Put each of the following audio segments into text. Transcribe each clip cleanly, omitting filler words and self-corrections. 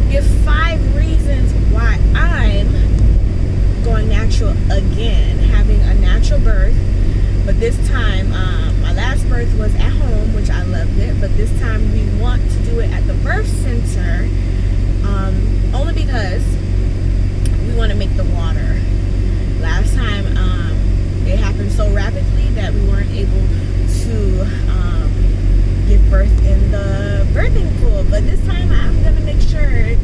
give 5 reasons why I'm going natural again, having a natural birth. But this time, my last birth was at home, which I loved it. But this time we want to do it at the birth center, only because we want to make the water. Last time, it happened so rapidly that we weren't able to give birth in the birthing pool. But this time I'm gonna make sure,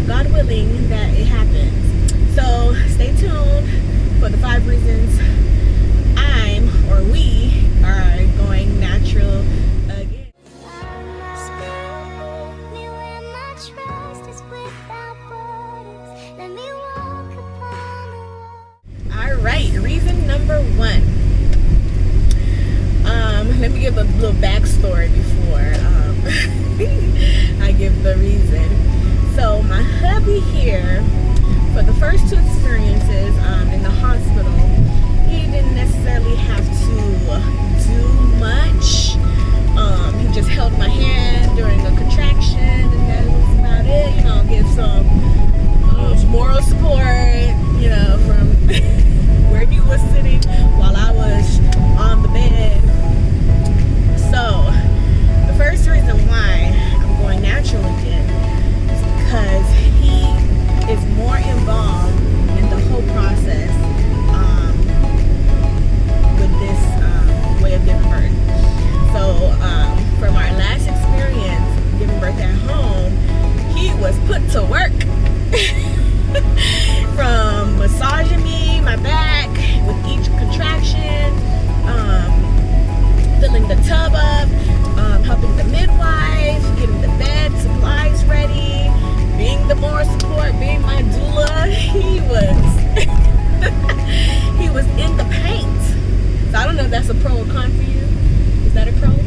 God willing, that it happens. So stay tuned for the 5 reasons we are going natural again. Alright, reason number 1. Let me give a little backstory before I give the reason. So my hubby here, for the first 2 experiences in the hospital, he didn't necessarily have to do much. He just held my hand during a contraction, and that was about it. You know, give some moral support, you know, from where he was sitting while I was on the bed. So the first reason why I'm going natural again is because he is more involved in the whole process with this way of giving birth. So from our last experience giving birth at home, he was put to work from massaging me, my back with each contraction, filling the tub up, helping the midwife, getting the bed supplies ready, being the moral support, being my doula. He was in the paint. So I don't know if that's a pro or con for you. Is that a pro for you?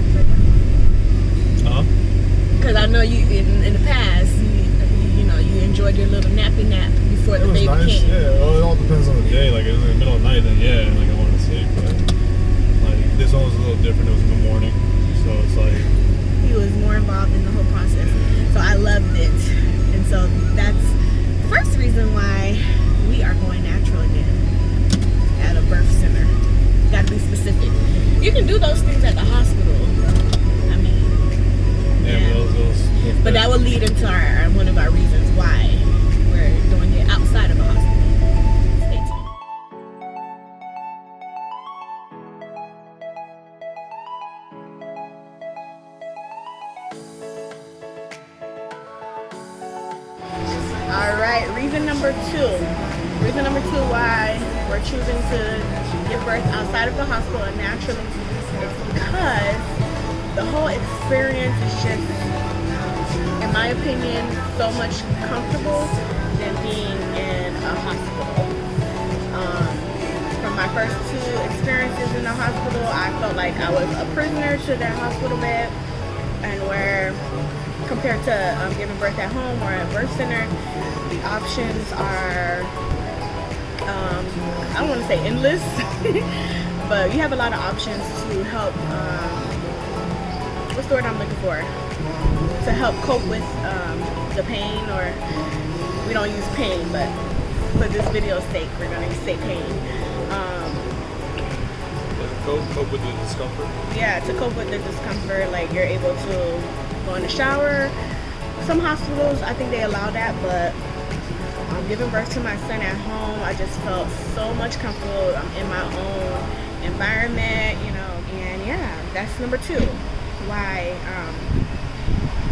Because I know you in the past, you enjoyed your little nappy nap before the baby nice. came. Yeah, well, it all depends on the day. Like in the middle of the night, then yeah, like I want to sleep. But like this one was a little different. It was in the morning, so it's like he was more involved in the whole process. So I loved it, and so that's the first reason why we are going natural again at a birth center. Got to be specific. You can do those things at the hospital. I mean, yeah. But that will lead into one of our reasons why we're doing it outside of the hospital. Stay tuned. All right, reason number 2. Reason number 2 why we're choosing to give birth outside of the hospital and naturally is because the whole experience is just, in my opinion, so much comfortable than being in a hospital. From my first 2 experiences in the hospital, I felt like I was a prisoner to that hospital bed, and where compared to giving birth at home or at birth center, the options are, I don't want to say endless, but you have a lot of options to help, what's the word I'm looking for? To help cope with the pain, or we don't use pain, but for this video's sake, we're going to say pain. cope with the discomfort? Yeah, to cope with the discomfort, like you're able to go in the shower. Some hospitals, I think they allow that, but giving birth to my son at home, I just felt so much comfortable. I'm in my own environment, you know, and yeah, that's number 2 why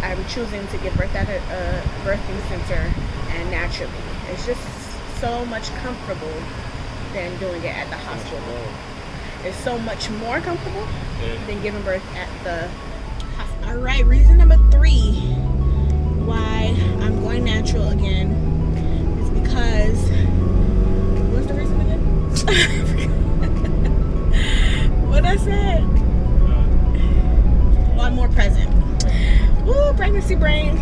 I'm choosing to give birth at a birthing center and naturally. It's just so much comfortable than doing it at the hospital. It's so much more comfortable than giving birth at the hospital. All right, reason number 3 why I'm going natural again is because, what's the reason again? What I said? Well, I'm more present. Ooh, pregnancy brain.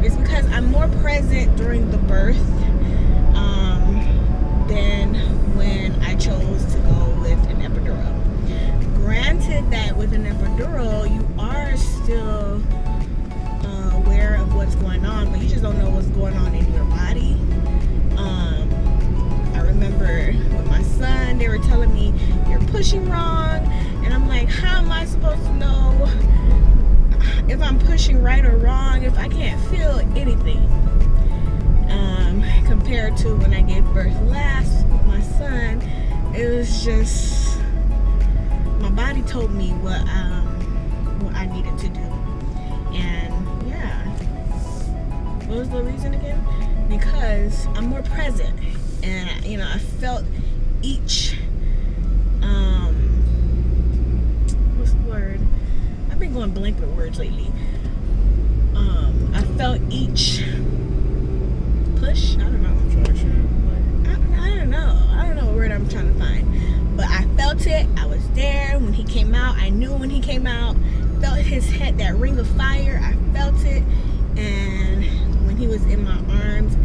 It's because I'm more present during the birth than when I chose to go with an epidural. Granted that with an epidural, you are still aware of what's going on, but pushing wrong, and I'm like, how am I supposed to know if I'm pushing right or wrong if I can't feel anything? Compared to when I gave birth last with my son, it was just, my body told me what I needed to do. And yeah, what was the reason again? Because I'm more present, and you know, I felt each what's the word? I've been going blank with words lately. I felt each push. I don't know. I don't know what word I'm trying to find, but I felt it. I was there when he came out. I knew when he came out. Felt his head, that ring of fire. I felt it, and when he was in my arms,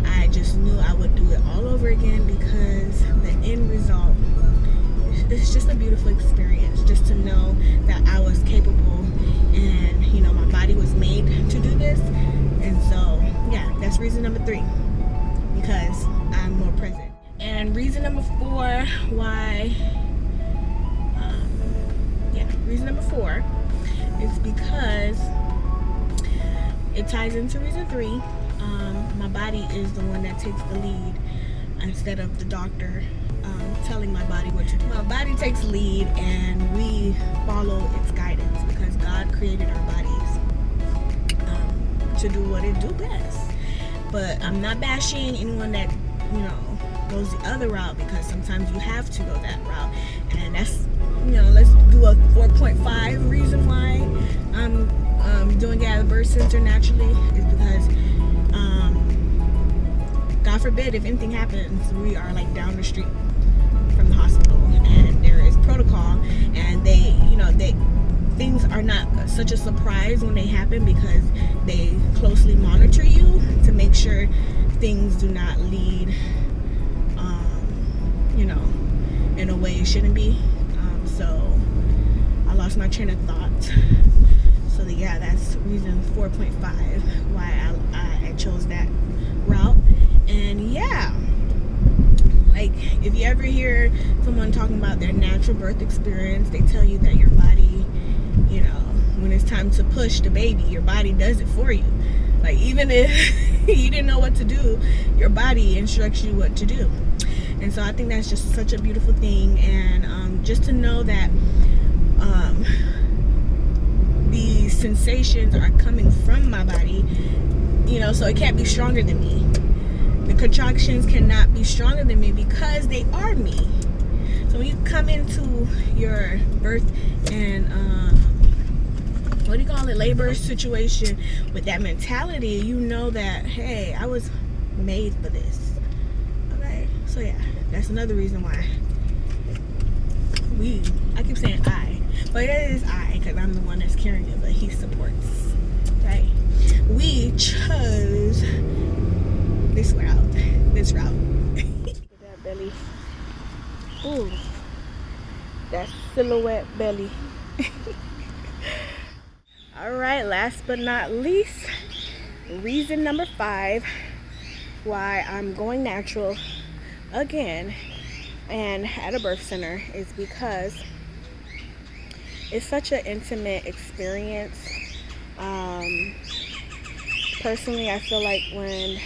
I just knew I would do it all over again, because the end result, it's just a beautiful experience, just to know that I was capable, and you know, my body was made to do this. And so yeah, that's reason number 3, because I'm more present. And reason number 4 why reason number 4 is because it ties into reason 3. My body is the one that takes the lead instead of the doctor telling my body what to do. My body takes lead, and we follow its guidance, because God created our bodies to do what it do best. But I'm not bashing anyone that, you know, goes the other route, because sometimes you have to go that route. And that's, you know, let's do a 4.5 reason why I'm doing it at the birth center naturally, is because God forbid if anything happens, we are like down the street from the hospital, and there is protocol, and things are not such a surprise when they happen, because they closely monitor you to make sure things do not lead you know, in a way it shouldn't be. So I lost my train of thought. So yeah, that's reason 4.5 why I chose that route. And yeah, like if you ever hear someone talking about their natural birth experience, they tell you that your body, you know, when it's time to push the baby, your body does it for you. Like even if you didn't know what to do, your body instructs you what to do. And so I think that's just such a beautiful thing. And just to know that these sensations are coming from my body, you know, so it can't be stronger than me. The contractions cannot be stronger than me, because they are me. So when you come into your birth and labor situation with that mentality, you know that, hey, I was made for this. Okay, so yeah, that's another reason why I keep saying I, but it is I, because I'm the one that's carrying it, but he supports. Okay, we chose this route. That belly. Ooh, that silhouette belly. All right, last but not least, reason number 5 why I'm going natural again and at a birth center is because it's such an intimate experience. Personally, I feel like when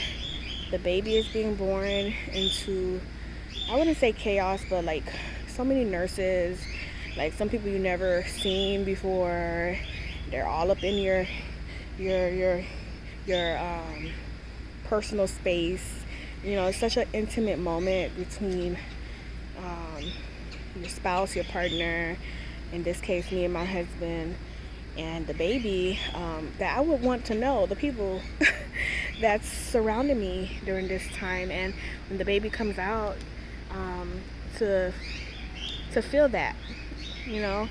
the baby is being born into, I wouldn't say chaos, but like so many nurses, like some people you never seen before, they're all up in your personal space. You know, it's such an intimate moment between your spouse, your partner, in this case me and my husband, and the baby, that I would want to know the people that's surrounding me during this time. And when the baby comes out, to feel that, you know,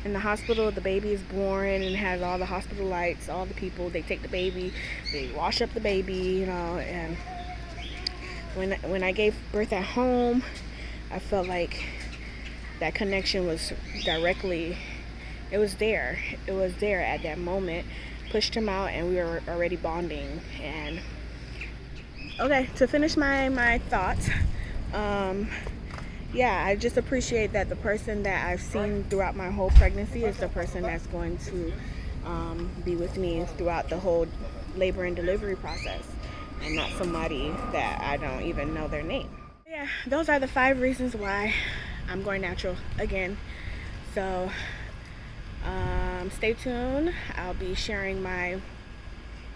in the hospital, the baby is born and has all the hospital lights, all the people, they take the baby, they wash up the baby, you know. And when I gave birth at home, I felt like that connection was directly, it was there at that moment. Pushed him out and we were already bonding. And okay, to finish my thoughts, yeah, I just appreciate that the person that I've seen throughout my whole pregnancy is the person that's going to be with me throughout the whole labor and delivery process, and not somebody that I don't even know their name. Yeah, those are the 5 reasons why I'm going natural again. So stay tuned. I'll be sharing my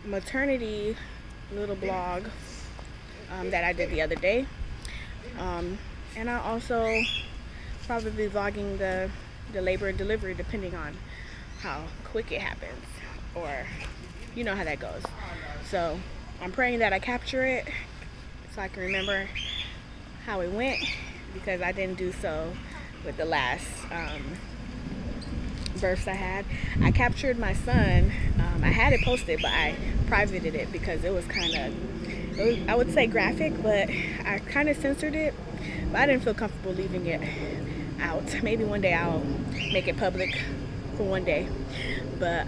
maternity little blog that I did the other day. And I'll also probably be vlogging the labor and delivery, depending on how quick it happens, or you know how that goes. So I'm praying that I capture it so I can remember how it went, because I didn't do so with the last births I had. I captured my son. I had it posted, but I privated it because it was kind of, I would say graphic, but I kind of censored it. But I didn't feel comfortable leaving it out. Maybe one day I'll make it public for one day. But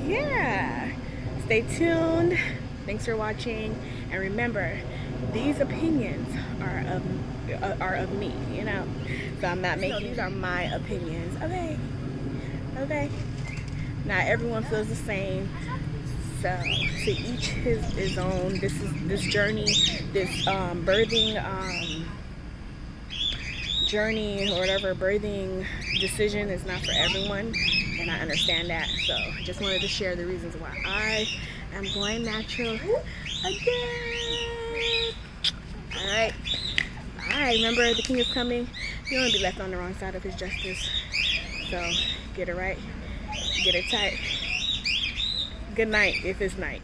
yeah, stay tuned. Thanks for watching, and remember, these opinions are of me, you know. So I'm not making, these are my opinions. Okay. Not everyone feels the same. So to each his own. This journey, this birthing journey, or whatever, birthing decision is not for everyone, and I understand that. So I just wanted to share the reasons why I am going natural again. All right, bye. Remember, the king is coming. You don't want to be left on the wrong side of his justice. So get it right, get it tight. Good night if it's night.